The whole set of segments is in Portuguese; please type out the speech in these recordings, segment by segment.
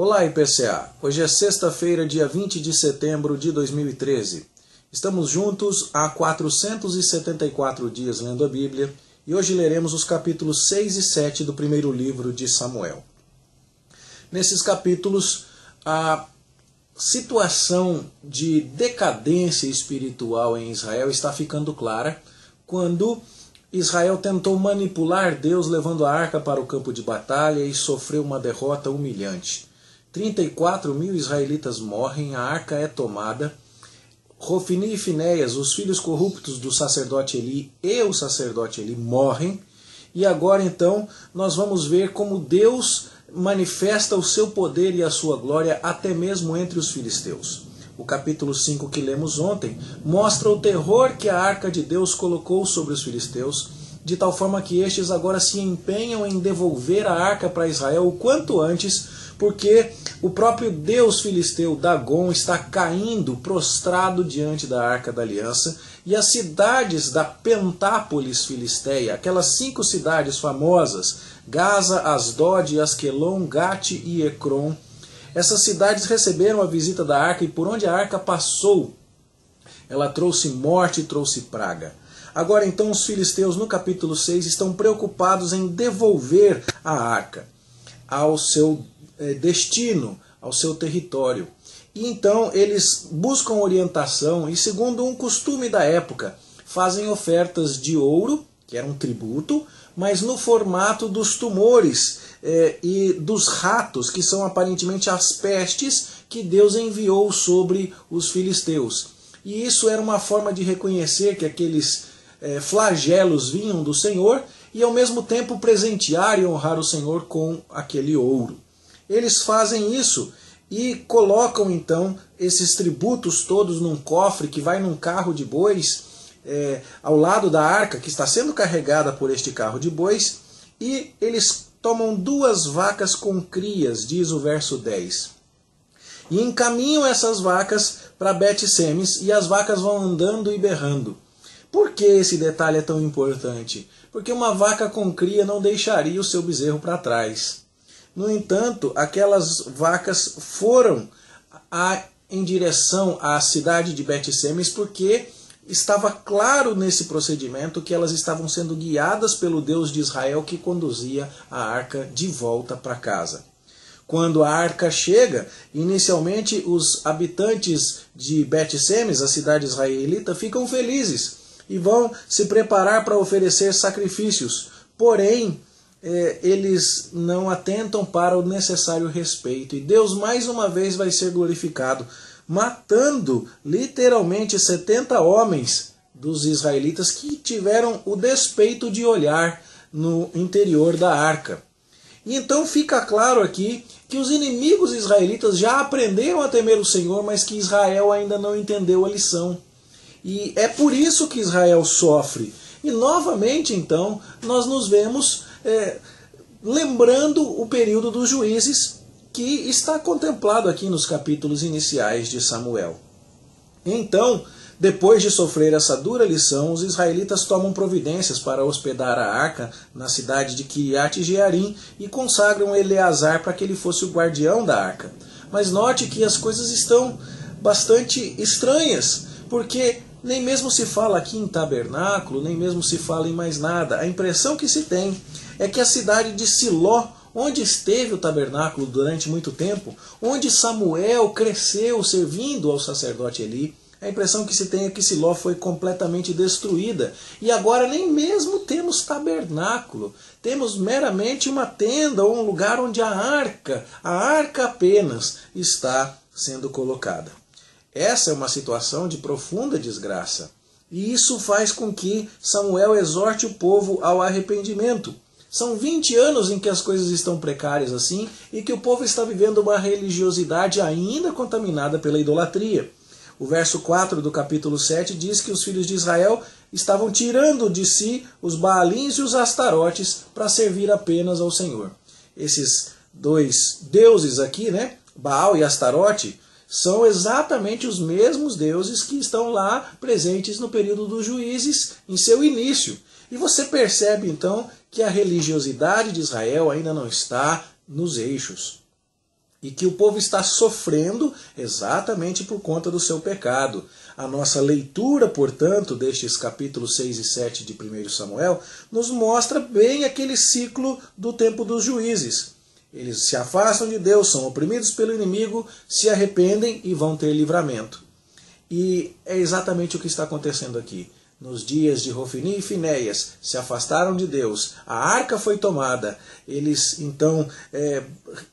Olá, IPCA! Hoje é sexta-feira, dia 20 de setembro de 2013. Estamos juntos há 474 dias lendo a Bíblia e hoje leremos os capítulos 6 e 7 do primeiro livro de Samuel. Nesses capítulos, a situação de decadência espiritual em Israel está ficando clara quando Israel tentou manipular Deus levando a arca para o campo de batalha e sofreu uma derrota humilhante. 34 mil israelitas morrem, a arca é tomada. Hofni e Finéias, os filhos corruptos do sacerdote Eli e o sacerdote Eli morrem. E agora então nós vamos ver como Deus manifesta o seu poder e a sua glória até mesmo entre os filisteus. O capítulo 5 que lemos ontem mostra o terror que a arca de Deus colocou sobre os filisteus, de tal forma que estes agora se empenham em devolver a arca para Israel o quanto antes, porque o próprio deus filisteu Dagon está caindo prostrado diante da arca da aliança, e as cidades da Pentápolis filisteia, aquelas 5 cidades famosas, Gaza, Asdod, Asquelon, Gate e Ecrom, essas cidades receberam a visita da arca, e por onde a arca passou, ela trouxe morte e trouxe praga. Agora então os filisteus no capítulo 6 estão preocupados em devolver a arca ao seu destino, ao seu território. E então eles buscam orientação e, segundo um costume da época, fazem ofertas de ouro, que era um tributo, mas no formato dos tumores e dos ratos, que são aparentemente as pestes que Deus enviou sobre os filisteus. E isso era uma forma de reconhecer que aqueles flagelos vinham do Senhor e ao mesmo tempo presentear e honrar o Senhor com aquele ouro. Eles fazem isso e colocam então esses tributos todos num cofre que vai num carro de bois ao lado da arca que está sendo carregada por este carro de bois, e eles tomam 2 vacas com crias, diz o verso 10. E encaminham essas vacas para Bet-Semes, e as vacas vão andando e berrando. Por que esse detalhe é tão importante? Porque uma vaca com cria não deixaria o seu bezerro para trás. No entanto, aquelas vacas foram em direção à cidade de Bet-Semes porque estava claro nesse procedimento que elas estavam sendo guiadas pelo Deus de Israel que conduzia a arca de volta para casa. Quando a arca chega, inicialmente os habitantes de Bet-Semes, a cidade israelita, ficam felizes e vão se preparar para oferecer sacrifícios. Porém, eles não atentam para o necessário respeito. E Deus mais uma vez vai ser glorificado, matando literalmente 70 homens dos israelitas que tiveram o despeito de olhar no interior da arca. E então fica claro aqui que os inimigos israelitas já aprenderam a temer o Senhor, mas que Israel ainda não entendeu a lição. E é por isso que Israel sofre. E novamente então nós nos vemos lembrando o período dos juízes que está contemplado aqui nos capítulos iniciais de Samuel. Então, depois de sofrer essa dura lição, os israelitas tomam providências para hospedar a arca na cidade de Kiriat Jearim e consagram Eleazar para que ele fosse o guardião da arca. Mas note que as coisas estão bastante estranhas, porque nem mesmo se fala aqui em tabernáculo, nem mesmo se fala em mais nada. A impressão que se tem é que a cidade de Siló, onde esteve o tabernáculo durante muito tempo, onde Samuel cresceu servindo ao sacerdote Eli, a impressão que se tem é que Siló foi completamente destruída. E agora nem mesmo temos tabernáculo. Temos meramente uma tenda ou um lugar onde a arca apenas está sendo colocada. Essa é uma situação de profunda desgraça. E isso faz com que Samuel exorte o povo ao arrependimento. São 20 anos em que as coisas estão precárias assim e que o povo está vivendo uma religiosidade ainda contaminada pela idolatria. O verso 4 do capítulo 7 diz que os filhos de Israel estavam tirando de si os Baalins e os Astarotes para servir apenas ao Senhor. Esses 2 deuses aqui, Baal e Astarote, são exatamente os mesmos deuses que estão lá presentes no período dos juízes, em seu início. E você percebe então que a religiosidade de Israel ainda não está nos eixos. e que o povo está sofrendo exatamente por conta do seu pecado. A nossa leitura, portanto, destes capítulos 6 e 7 de 1 Samuel, nos mostra bem aquele ciclo do tempo dos juízes. Eles se afastam de Deus, são oprimidos pelo inimigo, se arrependem e vão ter livramento. E é exatamente o que está acontecendo aqui. Nos dias de Hofni e Finéias, se afastaram de Deus, a arca foi tomada,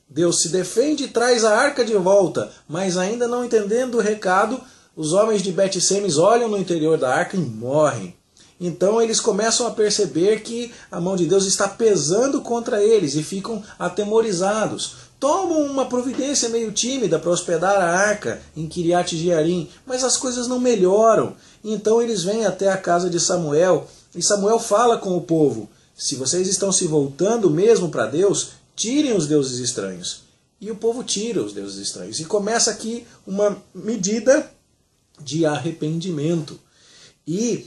Deus se defende e traz a arca de volta, mas ainda não entendendo o recado, os homens de Bet-Semes olham no interior da arca e morrem. Então eles começam a perceber que a mão de Deus está pesando contra eles e ficam atemorizados. Tomam uma providência meio tímida para hospedar a arca em Kiriat Jearim, mas as coisas não melhoram. Então eles vêm até a casa de Samuel e Samuel fala com o povo: se vocês estão se voltando mesmo para Deus, tirem os deuses estranhos. E o povo tira os deuses estranhos. E começa aqui uma medida de arrependimento. E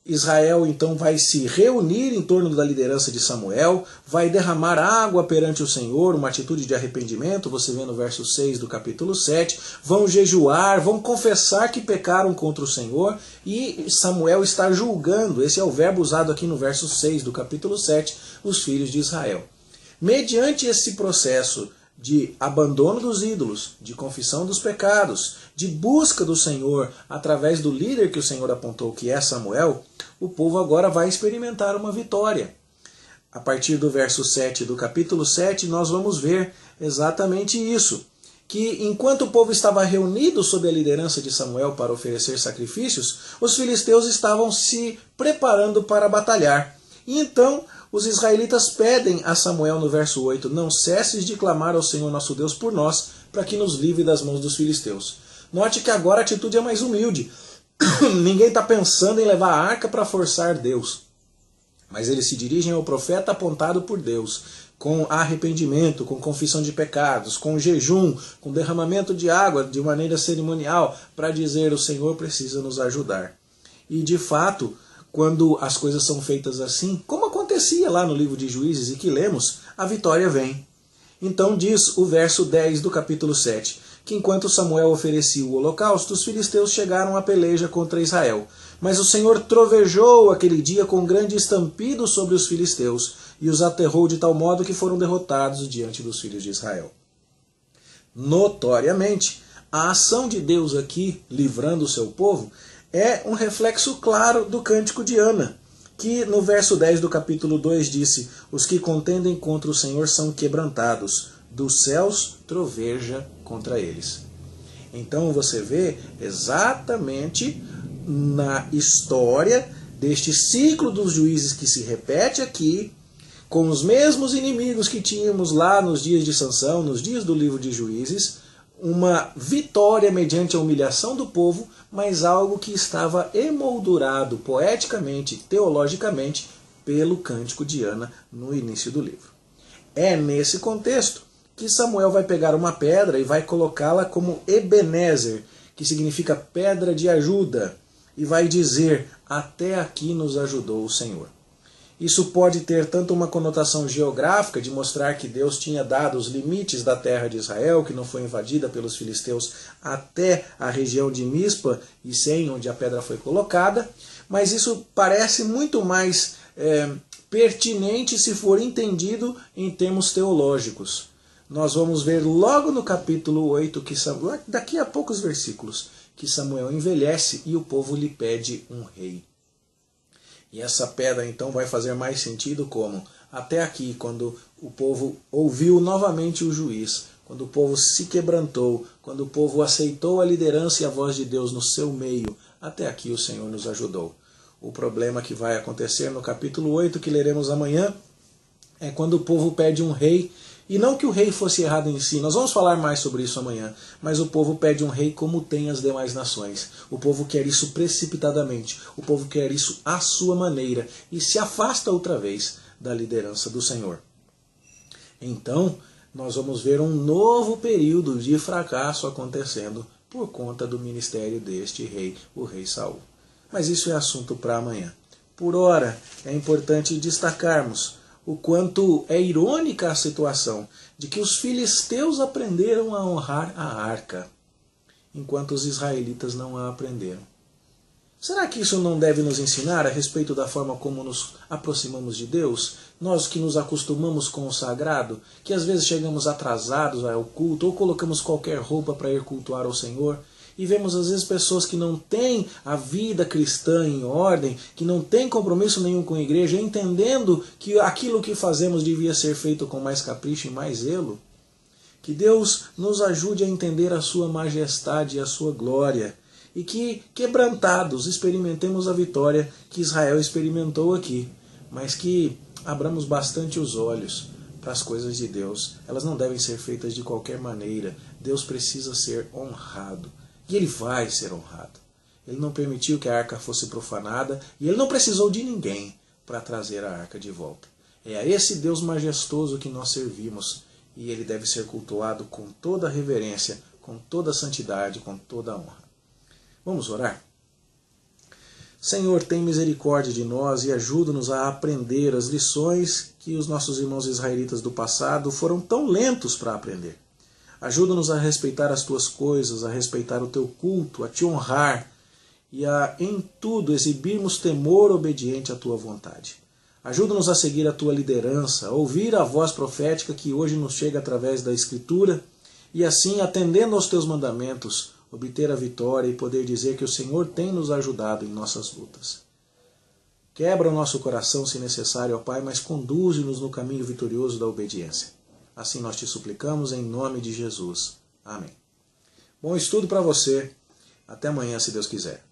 Israel então vai se reunir em torno da liderança de Samuel, vai derramar água perante o Senhor, uma atitude de arrependimento, você vê no verso 6 do capítulo 7, vão jejuar, vão confessar que pecaram contra o Senhor, e Samuel está julgando, esse é o verbo usado aqui no verso 6 do capítulo 7, os filhos de Israel. Mediante esse processo de abandono dos ídolos, de confissão dos pecados, de busca do Senhor através do líder que o Senhor apontou, que é Samuel, o povo agora vai experimentar uma vitória. A partir do verso 7 do capítulo 7, nós vamos ver exatamente isso. Que enquanto o povo estava reunido sob a liderança de Samuel para oferecer sacrifícios, os filisteus estavam se preparando para batalhar. E então os israelitas pedem a Samuel no verso 8, não cesses de clamar ao Senhor nosso Deus por nós, para que nos livre das mãos dos filisteus. Note que agora a atitude é mais humilde. Ninguém está pensando em levar a arca para forçar Deus. Mas eles se dirigem ao profeta apontado por Deus, com arrependimento, com confissão de pecados, com jejum, com derramamento de água de maneira cerimonial, para dizer: o Senhor precisa nos ajudar. E de fato, quando as coisas são feitas assim, como acontecia lá no livro de Juízes e que lemos, a vitória vem. Então diz o verso 10 do capítulo 7, que enquanto Samuel oferecia o holocausto, os filisteus chegaram à peleja contra Israel. Mas o Senhor trovejou aquele dia com grande estampido sobre os filisteus, e os aterrou de tal modo que foram derrotados diante dos filhos de Israel. Notoriamente, a ação de Deus aqui, livrando o seu povo, é um reflexo claro do cântico de Ana, que no verso 10 do capítulo 2 disse: os que contendem contra o Senhor são quebrantados, dos céus troveja contra eles. Então você vê exatamente na história deste ciclo dos juízes que se repete aqui, com os mesmos inimigos que tínhamos lá nos dias de Sansão, nos dias do livro de Juízes, uma vitória mediante a humilhação do povo, mas algo que estava emoldurado poeticamente, teologicamente, pelo cântico de Ana no início do livro. É nesse contexto que Samuel vai pegar uma pedra e vai colocá-la como Ebenezer, que significa pedra de ajuda, e vai dizer: até aqui nos ajudou o Senhor. Isso pode ter tanto uma conotação geográfica, de mostrar que Deus tinha dado os limites da terra de Israel, que não foi invadida pelos filisteus até a região de Mispa e Sem, onde a pedra foi colocada, mas isso parece muito mais pertinente se for entendido em termos teológicos. Nós vamos ver logo no capítulo 8, daqui a poucos versículos, que Samuel envelhece e o povo lhe pede um rei. E essa pedra então vai fazer mais sentido como, até aqui, quando o povo ouviu novamente o juiz, quando o povo se quebrantou, quando o povo aceitou a liderança e a voz de Deus no seu meio, até aqui o Senhor nos ajudou. O problema que vai acontecer no capítulo 8, que leremos amanhã, é quando o povo pede um rei, e não que o rei fosse errado em si, nós vamos falar mais sobre isso amanhã, mas o povo pede um rei como tem as demais nações. O povo quer isso precipitadamente, o povo quer isso à sua maneira, e se afasta outra vez da liderança do Senhor. Então, nós vamos ver um novo período de fracasso acontecendo por conta do ministério deste rei, o rei Saul. Mas isso é assunto para amanhã. Por ora, é importante destacarmos o quanto é irônica a situação de que os filisteus aprenderam a honrar a arca, enquanto os israelitas não a aprenderam. Será que isso não deve nos ensinar a respeito da forma como nos aproximamos de Deus? Nós que nos acostumamos com o sagrado, que às vezes chegamos atrasados ao culto ou colocamos qualquer roupa para ir cultuar ao Senhor, e vemos às vezes pessoas que não têm a vida cristã em ordem, que não têm compromisso nenhum com a igreja, entendendo que aquilo que fazemos devia ser feito com mais capricho e mais zelo. Que Deus nos ajude a entender a sua majestade e a sua glória, e que, quebrantados, experimentemos a vitória que Israel experimentou aqui, mas que abramos bastante os olhos para as coisas de Deus. Elas não devem ser feitas de qualquer maneira. Deus precisa ser honrado, e Ele vai ser honrado. Ele não permitiu que a arca fosse profanada, e Ele não precisou de ninguém para trazer a arca de volta. É a esse Deus majestoso que nós servimos, e Ele deve ser cultuado com toda a reverência, com toda a santidade, com toda a honra. Vamos orar? Senhor, tem misericórdia de nós e ajuda-nos a aprender as lições que os nossos irmãos israelitas do passado foram tão lentos para aprender. Ajuda-nos a respeitar as tuas coisas, a respeitar o teu culto, a te honrar e a, em tudo, exibirmos temor obediente à tua vontade. Ajuda-nos a seguir a tua liderança, a ouvir a voz profética que hoje nos chega através da Escritura e assim, atendendo aos teus mandamentos, obter a vitória e poder dizer que o Senhor tem nos ajudado em nossas lutas. Quebra o nosso coração se necessário, ó Pai, mas conduze-nos no caminho vitorioso da obediência. Assim nós te suplicamos em nome de Jesus. Amém. Bom estudo para você. Até amanhã, se Deus quiser.